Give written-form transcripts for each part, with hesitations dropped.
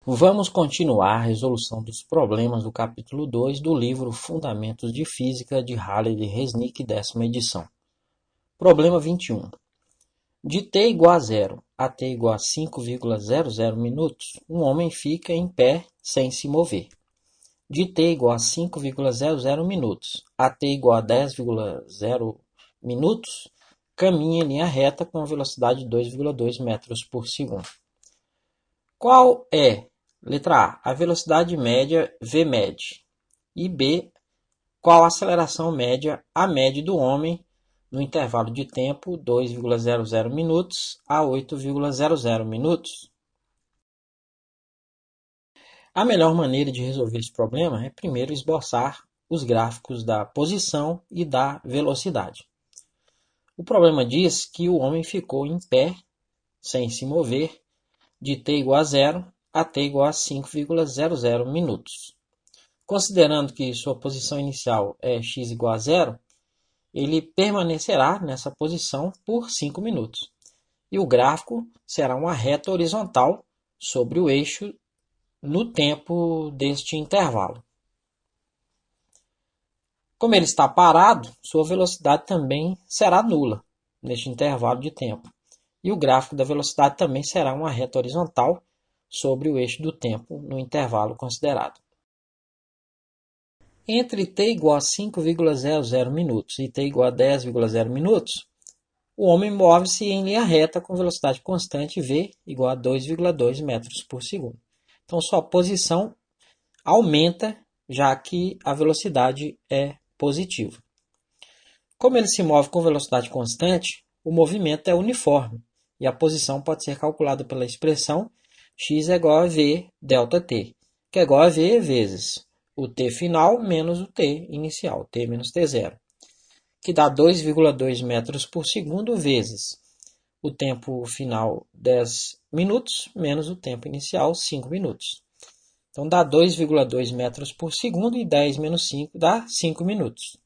Vamos continuar a resolução dos problemas do capítulo 2 do livro Fundamentos de Física de Halley e Resnick, 10ª edição. Problema 21. De t igual a 0 a t igual a 5,00 minutos, um homem fica em pé sem se mover. De t igual a 5,00 minutos a t igual a 10,0 minutos, caminha em linha reta com a velocidade de 2,2 metros por segundo. Qual é, letra A, a velocidade média Vmed, e B, qual a aceleração média AMED do homem no intervalo de tempo 2,00 minutos a 8,00 minutos? A melhor maneira de resolver esse problema é primeiro esboçar os gráficos da posição e da velocidade. O problema diz que o homem ficou em pé, sem se mover, de t igual a 0 a t igual a 5,00 minutos. Considerando que sua posição inicial é x igual a 0, ele permanecerá nessa posição por 5 minutos. E o gráfico será uma reta horizontal sobre o eixo no tempo deste intervalo. Como ele está parado, sua velocidade também será nula neste intervalo de tempo. E o gráfico da velocidade também será uma reta horizontal sobre o eixo do tempo no intervalo considerado. Entre t igual a 5,00 minutos e t igual a 10,0 minutos, o homem move-se em linha reta com velocidade constante v igual a 2,2 metros por segundo. Então, sua posição aumenta, já que a velocidade é positiva. Como ele se move com velocidade constante, o movimento é uniforme e a posição pode ser calculada pela expressão x é igual a v ΔT, que é igual a v vezes o t final menos o t inicial, t menos t0, que dá 2,2 metros por segundo vezes o tempo final 10 minutos menos o tempo inicial 5 minutos. Então dá 2,2 metros por segundo e 10 menos 5 dá 5 minutos.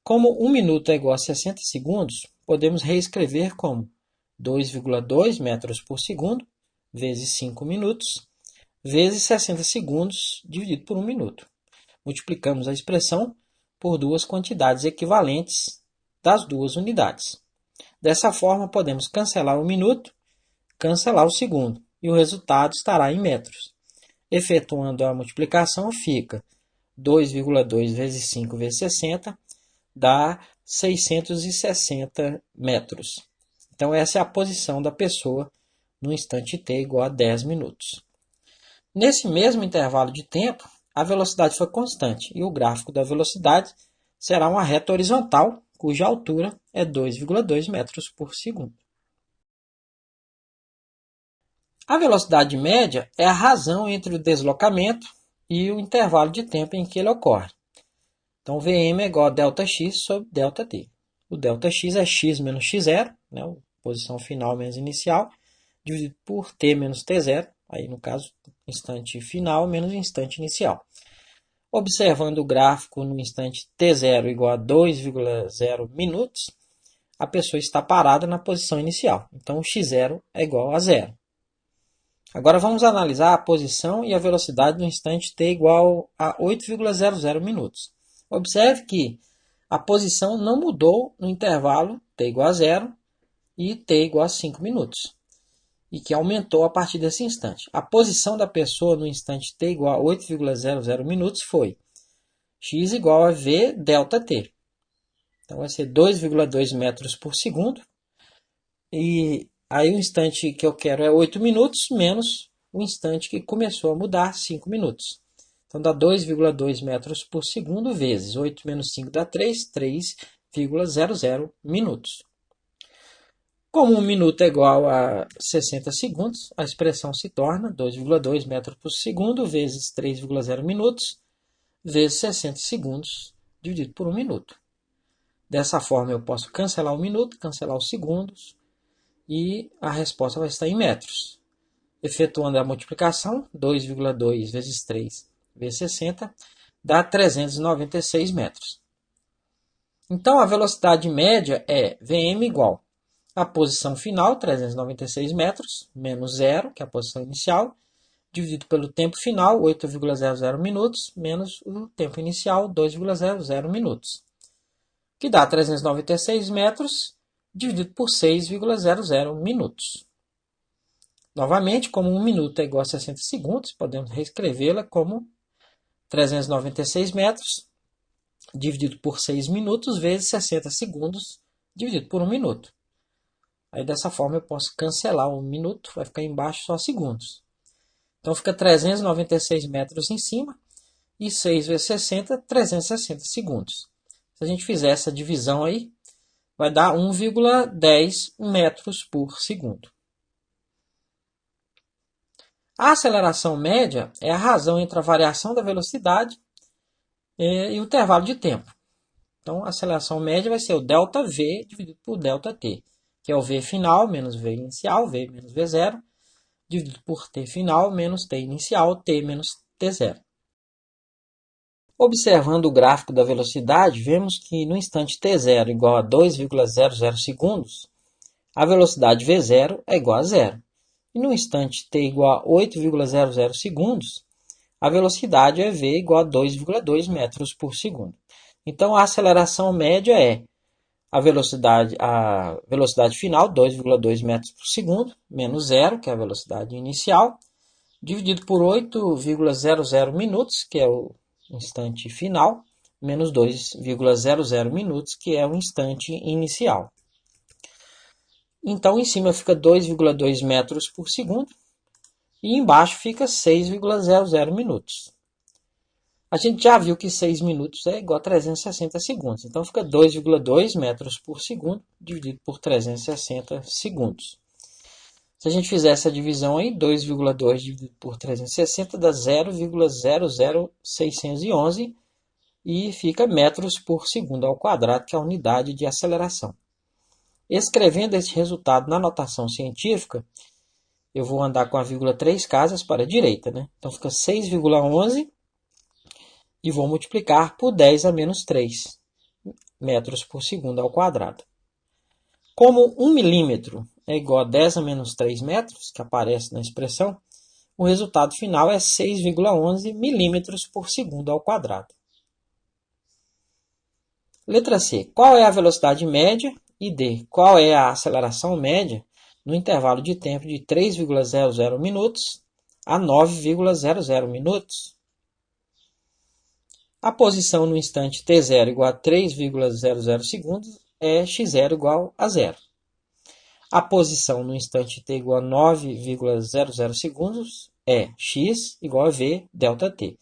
Como 1 minuto é igual a 60 segundos, podemos reescrever como 2,2 metros por segundo vezes 5 minutos vezes 60 segundos dividido por 1 minuto. Multiplicamos a expressão por duas quantidades equivalentes das duas unidades. Dessa forma, podemos cancelar o minuto, cancelar o segundo, e o resultado estará em metros. Efetuando a multiplicação, fica 2,2 vezes 5 vezes 60, dá 660 metros. Então, essa é a posição da pessoa no instante t igual a 10 minutos. Nesse mesmo intervalo de tempo, a velocidade foi constante e o gráfico da velocidade será uma reta horizontal, cuja altura é 2,2 metros por segundo. A velocidade média é a razão entre o deslocamento e o intervalo de tempo em que ele ocorre. Então, Vm é igual a ΔX sobre ΔT. O ΔX é x menos x0, né, a posição final menos inicial, dividido por t menos t0, aí no caso, instante final menos instante inicial. Observando o gráfico no instante t0 igual a 2,0 minutos, a pessoa está parada na posição inicial. Então, o x0 é igual a 0. Agora, vamos analisar a posição e a velocidade no instante t igual a 8,00 minutos. Observe que a posição não mudou no intervalo t igual a 0 e t igual a 5 minutos, e que aumentou a partir desse instante. A posição da pessoa no instante t igual a 8,00 minutos foi x igual a v ΔT. Então, vai ser 2,2 metros por segundo. E aí o instante que eu quero é 8 minutos, menos o instante que começou a mudar, 5 minutos. Então, dá 2,2 metros por segundo vezes 8 menos 5 dá 3,00 minutos. Como 1 minuto é igual a 60 segundos, a expressão se torna 2,2 metros por segundo vezes 3,0 minutos vezes 60 segundos dividido por 1 minuto. Dessa forma, eu posso cancelar o minuto, cancelar os segundos e a resposta vai estar em metros. Efetuando a multiplicação, 2,2 vezes 3 vezes 60 dá 396 metros. Então, a velocidade média é Vm igual a posição final, 396 metros, menos 0, que é a posição inicial, dividido pelo tempo final, 8,00 minutos, menos o tempo inicial, 2,00 minutos, que dá 396 metros, dividido por 6,00 minutos. Novamente, como 1 minuto é igual a 60 segundos, podemos reescrevê-la como 396 metros, dividido por 6 minutos, vezes 60 segundos, dividido por 1 minuto. Aí, dessa forma, eu posso cancelar o minuto, vai ficar embaixo só segundos. Então, fica 396 metros em cima, e 6 vezes 60, 360 segundos. Se a gente fizer essa divisão aí, vai dar 1,10 metros por segundo. A aceleração média é a razão entre a variação da velocidade e o intervalo de tempo. Então, a aceleração média vai ser o ΔV dividido por ΔT, que é o V final menos V inicial, V menos V0, dividido por T final menos T inicial, T menos T0. Observando o gráfico da velocidade, vemos que no instante t0 igual a 2,00 segundos, a velocidade v0 é igual a zero. E no instante t igual a 8,00 segundos, a velocidade é v igual a 2,2 metros por segundo. Então, a aceleração média é a velocidade final, 2,2 metros por segundo, menos zero, que é a velocidade inicial, dividido por 8,00 minutos, que é o instante final, menos 2,00 minutos, que é o instante inicial. Então, em cima fica 2,2 metros por segundo e embaixo fica 6,00 minutos. A gente já viu que 6 minutos é igual a 360 segundos. Então, fica 2,2 metros por segundo dividido por 360 segundos. Se a gente fizer essa divisão aí, 2,2 dividido por 360 dá 0,00611 e fica metros por segundo ao quadrado, que é a unidade de aceleração. Escrevendo esse resultado na notação científica, eu vou andar com a vírgula 3 casas para a direita, né? Então fica 6,11 e vou multiplicar por 10 a menos 3 metros por segundo ao quadrado. Como 1 milímetro é igual a 10 a menos 3 metros, que aparece na expressão, o resultado final é 6,11 milímetros por segundo ao quadrado. Letra C. Qual é a velocidade média? E D. Qual é a aceleração média no intervalo de tempo de 3,00 minutos a 9,00 minutos? A posição no instante t0 igual a 3,00 segundos é x0 igual a zero. A posição no instante t igual a 9,00 segundos é x igual a v ΔT,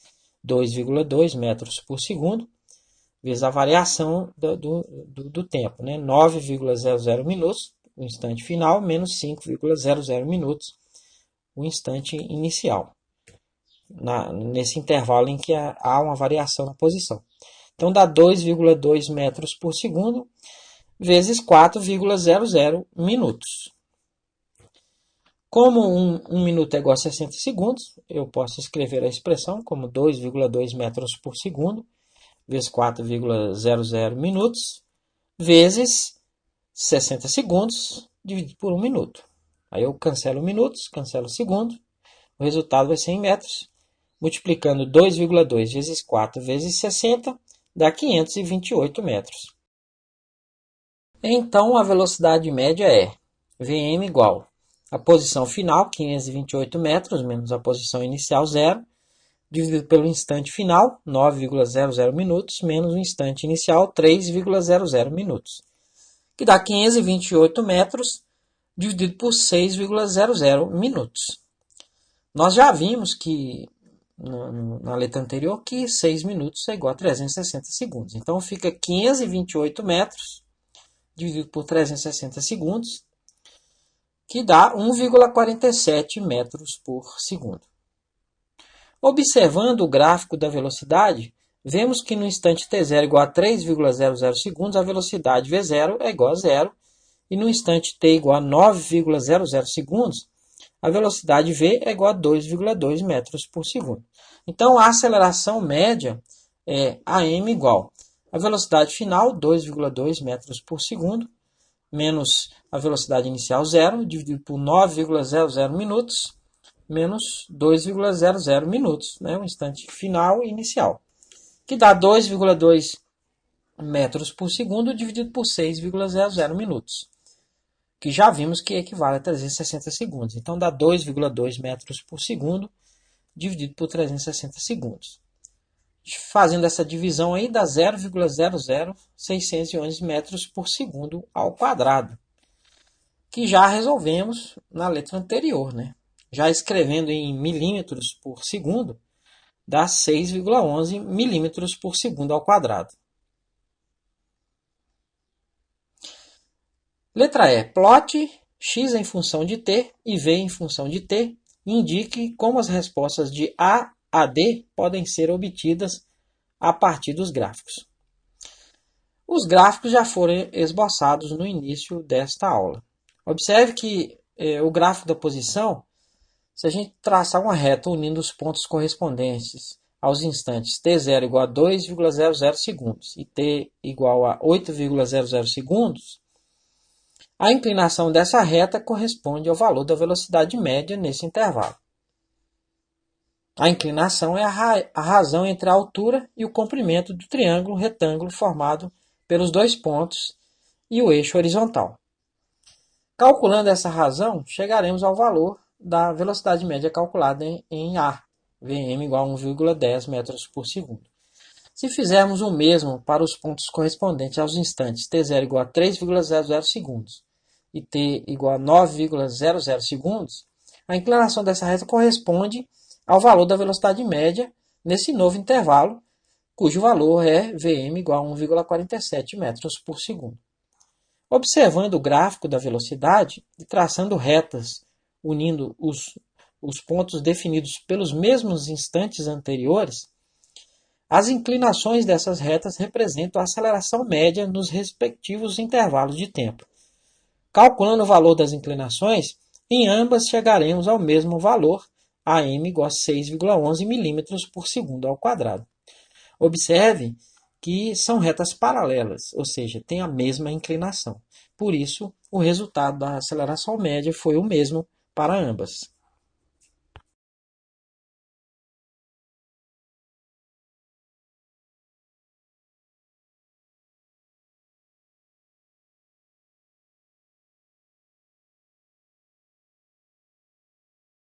2,2 metros por segundo, vezes a variação do tempo, né? 9,00 minutos, o instante final, menos 5,00 minutos, o instante inicial, nesse intervalo em que há uma variação na posição. Então, dá 2,2 metros por segundo, vezes 4,00 minutos. Como 1 minuto é igual a 60 segundos, eu posso escrever a expressão como 2,2 metros por segundo, vezes 4,00 minutos, vezes 60 segundos, dividido por 1 minuto. Aí eu cancelo minutos, cancelo segundo, o resultado vai ser em metros. Multiplicando 2,2 vezes 4 vezes 60, dá 528 metros. Então, a velocidade média é Vm igual a posição final, 528 metros, menos a posição inicial, 0, dividido pelo instante final, 9,00 minutos, menos o instante inicial, 3,00 minutos, que dá 528 metros, dividido por 6,00 minutos. Nós já vimos que, na letra anterior, que 6 minutos é igual a 360 segundos. Então, fica 528 metros, dividido por 360 segundos, que dá 1,47 metros por segundo. Observando o gráfico da velocidade, vemos que no instante t0 igual a 3,00 segundos, a velocidade v0 é igual a zero, e no instante t igual a 9,00 segundos, a velocidade v é igual a 2,2 metros por segundo. Então, a aceleração média é AM igual a velocidade final, 2,2 metros por segundo, menos a velocidade inicial, 0, dividido por 9,00 minutos, menos 2,00 minutos, né? O instante final e inicial, que dá 2,2 metros por segundo dividido por 6,00 minutos, que já vimos que equivale a 360 segundos. Então dá 2,2 metros por segundo dividido por 360 segundos. Fazendo essa divisão aí dá 0,00611 metros por segundo ao quadrado, que já resolvemos na letra anterior, né? Já escrevendo em milímetros por segundo, dá 6,11 milímetros por segundo ao quadrado. Letra E. Plote x em função de t e v em função de t. Indique como as respostas de A a D podem ser obtidas a partir dos gráficos. Os gráficos já foram esboçados no início desta aula. Observe que o gráfico da posição, se a gente traçar uma reta unindo os pontos correspondentes aos instantes t0 igual a 2,00 segundos e t igual a 8,00 segundos, a inclinação dessa reta corresponde ao valor da velocidade média nesse intervalo. A inclinação é a razão entre a altura e o comprimento do triângulo retângulo formado pelos dois pontos e o eixo horizontal. Calculando essa razão, chegaremos ao valor da velocidade média calculada em A, Vm igual a 1,10 metros por segundo. Se fizermos o mesmo para os pontos correspondentes aos instantes t0 igual a 3,00 segundos e t igual a 9,00 segundos, a inclinação dessa reta corresponde ao valor da velocidade média nesse novo intervalo, cujo valor é Vm igual a 1,47 metros por segundo. Observando o gráfico da velocidade e traçando retas unindo os pontos definidos pelos mesmos instantes anteriores, as inclinações dessas retas representam a aceleração média nos respectivos intervalos de tempo. Calculando o valor das inclinações, em ambas chegaremos ao mesmo valor, AM igual a 6,11 milímetros por segundo ao quadrado. Observe que são retas paralelas, ou seja, têm a mesma inclinação. Por isso, o resultado da aceleração média foi o mesmo para ambas.